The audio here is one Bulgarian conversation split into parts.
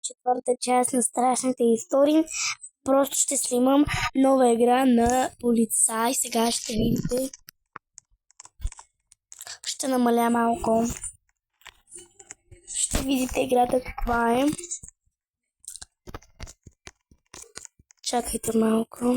четвърта част на страшните истории. Просто ще снимам нова игра на полицай. Сега ще видите. Ще намаля малко. Ще видите играта каква е. Чакайте малко.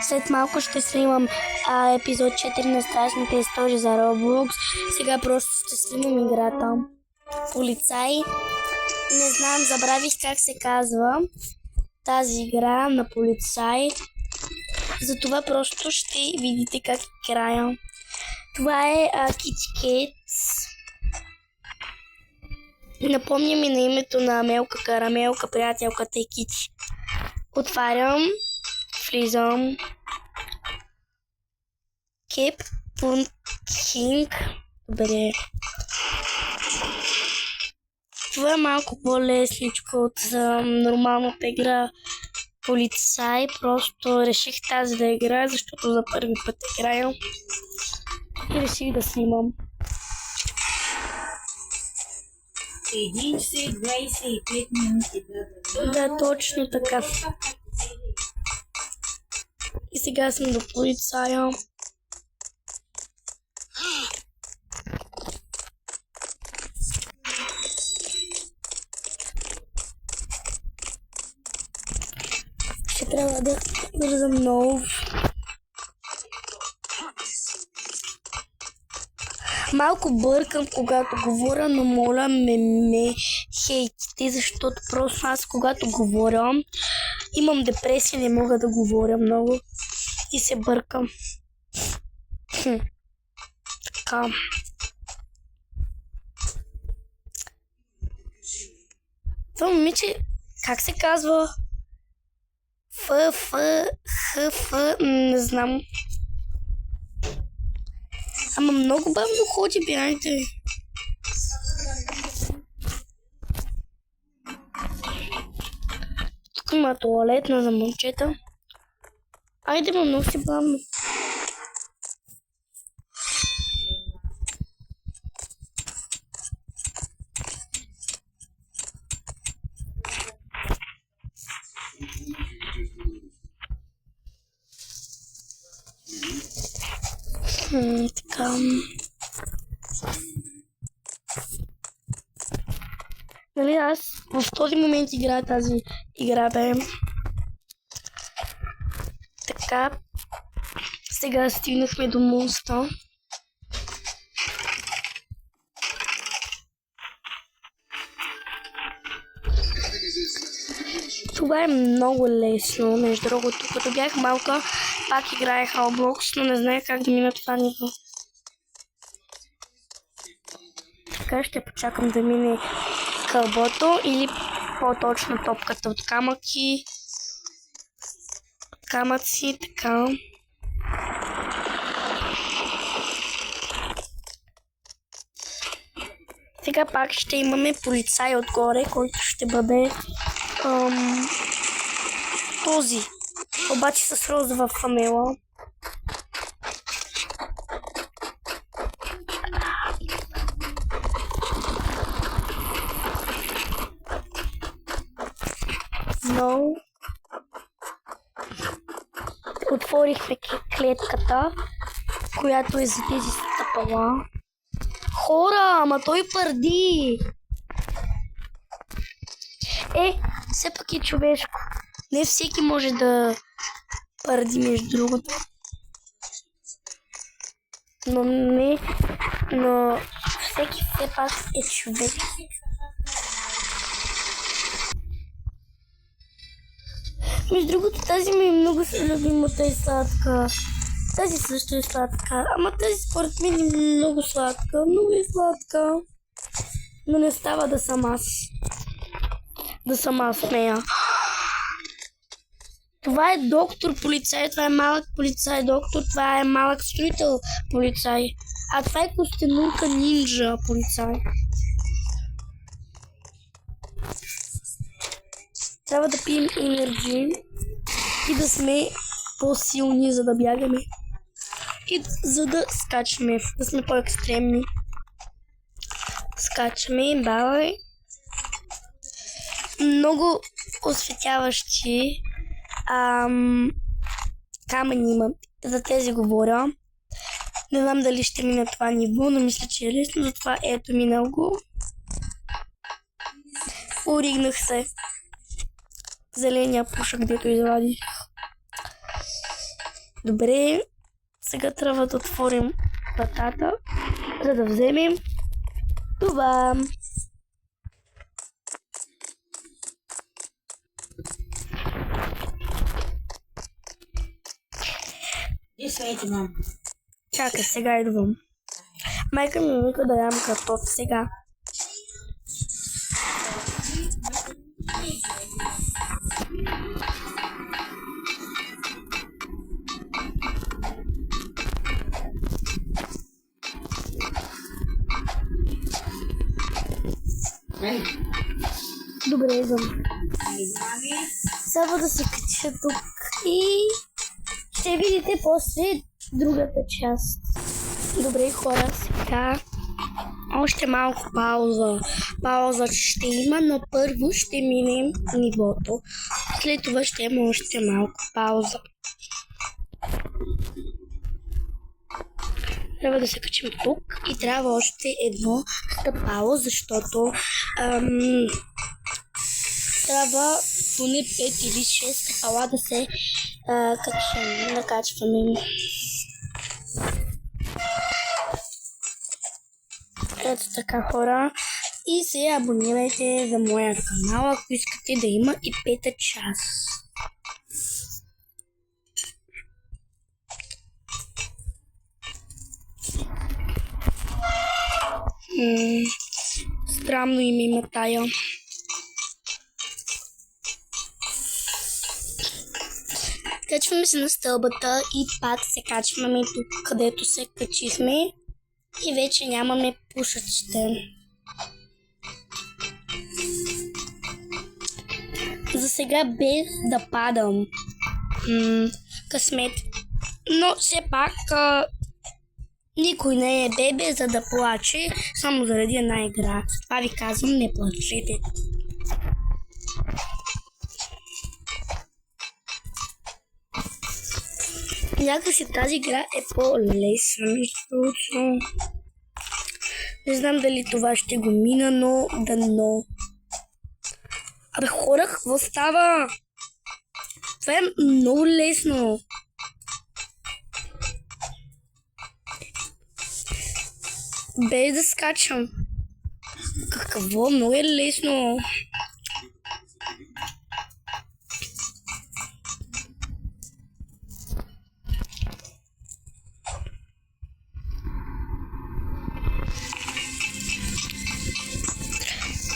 След малко ще снимам епизод 4 на страшните истории за Roblox. Сега просто ще снимам играта. Полицай. Не знам, забравих как се казва тази игра на полицай. Затова просто ще видите как играя. Това е Kitty Cats. Напомня ми на името на Амелка Карамелка, приятелката и Кити. Отварям, влизам. Кеп, Пункинг. Добре. Това е малко по-лесничко от нормалната игра полицай. Просто реших тази да играя, защото за първи път играя. И реших да снимам. 25 минути. Да, точно така. И сега съм до полицая. Ще трябва да бързам много. Малко бъркам, когато говоря, но моля ме хейтите, защото просто аз, когато говоря, имам депресия, не мога да говоря много и се бъркам. Така. Това момиче, как се казва? Х, не знам. Ама много бавно ходи, бяйте. Тук има туалетна за момчета. Айде, ма много си бавно. Така. Нали, аз в този момент играя тази игра, бе. Така. Сега стигнахме до моста. Това е много лесно, между другото. Като бях малка, пак играех Roblox, но не знаех как да мина това ниво. Така ще почакам да мине кълбото или по-точно топката от камъци. Така. Сега пак ще имаме полицай отгоре, който ще бъде този. Обаче с розова фанела. Но отворихме клетката, която е за тези стъпала. Хора, ама той пърди! Все пак е човешко. Не всеки може да пърди, между другото. Но всеки все пак е човек. Между другото, тази ми е много любимата и сладка. Тази също е сладка. Ама тази според мен е много сладка. Много е сладка. Но не става да съм аз. Да съм аз с нея. Това е доктор полицай, това е малък полицай доктор, това е малък строител полицай. А това е костенурка нинджа полицай. Трябва да пием енерджи. и да сме по-силни, за да бягаме. И за да скачаме, да сме по-екстремни. Скачаме, бавай. Много осветяващи камъни има. За тези говоря. Не знам дали ще мина това ниво, но мисля, че е лесно, затова ето минал го. Оригнах се. Зеления пушък, дето извадих. Добре. Сега трябва да отворим вратата, за да вземем това. Чакай, сега идвам. Майка ми вика да ям картоф сега. Добре, идвам. Само да се кача тук и ще видите после другата част. Добре, хора, сега още малко пауза. Пауза ще има, но първо ще минем нивото. След това ще има още малко пауза. Трябва да се качим тук и трябва още едно стъпало, защото трябва поне 5 или 6 стъпала да се накачваме. Ето така, хора. И се абонирайте за моя канал, ако искате да има и 5-та част. Странно име има тая. Качваме се на стълбата и пак се качваме тук, където се качихме. И вече нямаме пушачите. За сега без да падам. Късмет. Но все пак никой не е бебе, за да плаче само заради една игра. Това ви казвам, не плачете. Някакси тази игра е по-лесна, мисля. Не знам дали това ще го мина, но дано. Абе хора, какво става? Това е много лесно. Без да скачам. Какво? Много е лесно.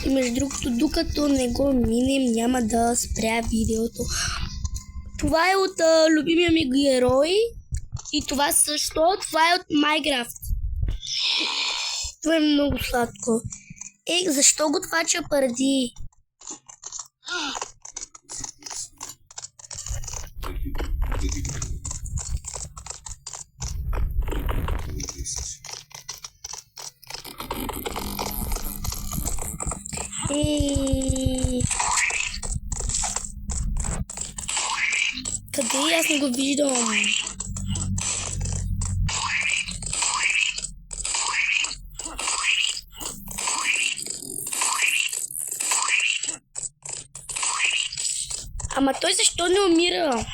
И между другото, докато не го минем, няма да спря видеото. Това е от любимия ми герой. И това също. Това е от Майнкрафт. Това е много сладко. Защо го тлача преди? Къде? Аз не го виждам. Ама той защо не умира?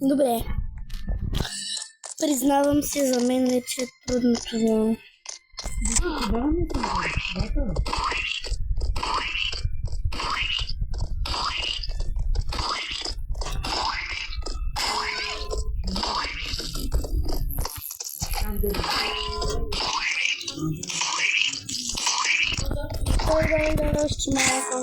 Добре. Признавам се, за мен вече е трудно това. Да, още малко.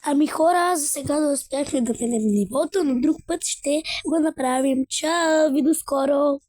Ами хора, за сега да успяхме да минем нивото, но друг път ще го направим. Чао, ви до скоро!